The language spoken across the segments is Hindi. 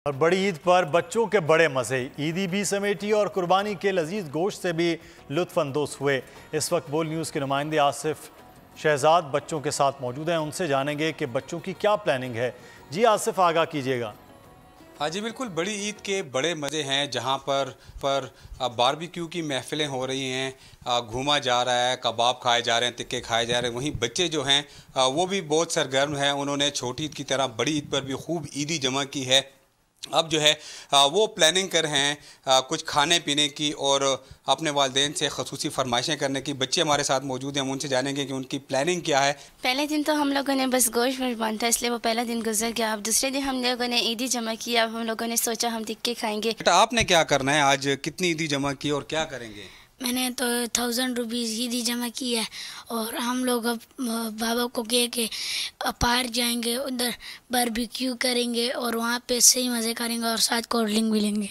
और बड़ी ईद पर बच्चों के बड़े मज़े, ईदी भी समेटी और कुर्बानी के लजीज गोश्त से भी लुत्फ़अंदोज़ हुए। इस वक्त बोल न्यूज़ के नुमाइंदे आसिफ शहजाद बच्चों के साथ मौजूद हैं, उनसे जानेंगे कि बच्चों की क्या प्लानिंग है। जी आसिफ, आगाह कीजिएगा। हाँ जी बिल्कुल, बड़ी ईद के बड़े मज़े हैं जहाँ पर बारबेक्यू की महफिलें हो रही हैं, घूमा जा रहा है, कबाब खाए जा रहे हैं, टिक्के खाए जा रहे हैं। वहीं बच्चे जो हैं वो भी बहुत सरगर्म हैं। उन्होंने छोटी ईद की तरह बड़ी ईद पर भी खूब ईदी जमा की है। अब जो है वो प्लानिंग कर रहे हैं कुछ खाने पीने की और अपने वालिदैन से ख़ुसूसी फरमाइशें करने की। बच्चे हमारे साथ मौजूद हैं, हम उनसे जानेंगे कि उनकी प्लानिंग क्या है। पहले दिन तो हम लोगों ने बस गोश्त मेज़बान था, इसलिए वो पहला दिन गुजर गया। अब दूसरे दिन हम लोगों ने ईदी जमा किया। अब हम लोगों ने सोचा हम टिक्के खाएंगे। बेटा, आपने क्या करना है आज? कितनी ईदी जमा की और क्या करेंगे? मैंने तो 1000 रुपीज़ ईदी जमा की है और हम लोग अब बाबा को कह के पार जाएंगे, उधर बारबेक्यू करेंगे और वहाँ पे सही मज़े करेंगे और साथ कोल्ड ड्रिंक भी लेंगे।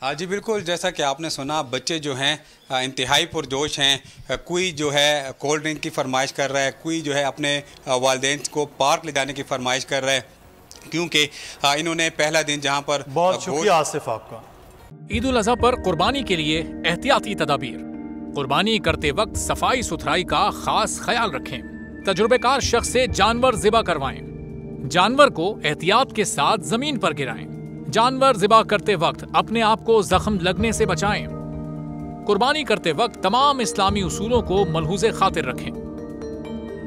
हाँ जी बिल्कुल, जैसा कि आपने सुना, बच्चे जो हैं इंतहाई पुरजोश हैं। कोई जो है कोल्ड ड्रिंक की फरमाइश कर रहा है, कोई जो है अपने वालिदैन को पार्क ले जाने की फरमाइश कर रहा है, क्योंकि इन्होंने पहला दिन जहाँ पर बहुत शुक्रिया आसिफ आपका। ईद उल अज़हा पर कुर्बानी के लिए एहतियाती तदाबीर। कुर्बानी करते वक्त सफाई सुथराई का खास ख्याल रखें। तजुर्बेकार शख्स से जानवर ज़िबा करवाएं। जानवर को एहतियात के साथ जमीन पर गिराएं। जानवर ज़िबा करते वक्त अपने आप को जख्म लगने से बचाएं। कुर्बानी करते वक्त तमाम इस्लामी उसूलों को मलहूज़े खातिर रखें।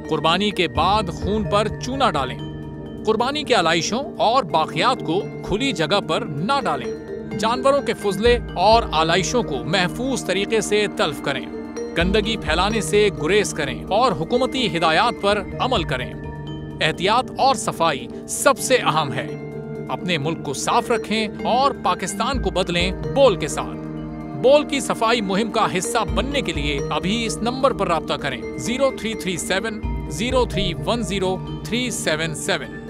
कुर्बानी के बाद खून पर चूना डालें। कुर्बानी के आलाइशों और बाकियात को खुली जगह पर ना डालें। जानवरों के फुजले और आलाइशों को महफूज तरीके से तल्फ करें। गंदगी फैलाने से गुरेज करें और हुकूमती हिदायत पर अमल करें। एहतियात और सफाई सबसे अहम है। अपने मुल्क को साफ रखें और पाकिस्तान को बदलें बोल के साथ। बोल की सफाई मुहिम का हिस्सा बनने के लिए अभी इस नंबर पर राब्ता करें 0337 0310 377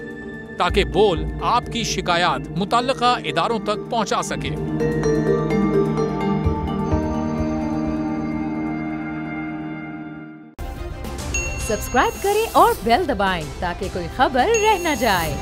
ताकि बोल आपकी शिकायत मुतल्लिका इदारों तक पहुंचा सके। सब्सक्राइब करें और बेल दबाएं ताकि कोई खबर रह न जाए।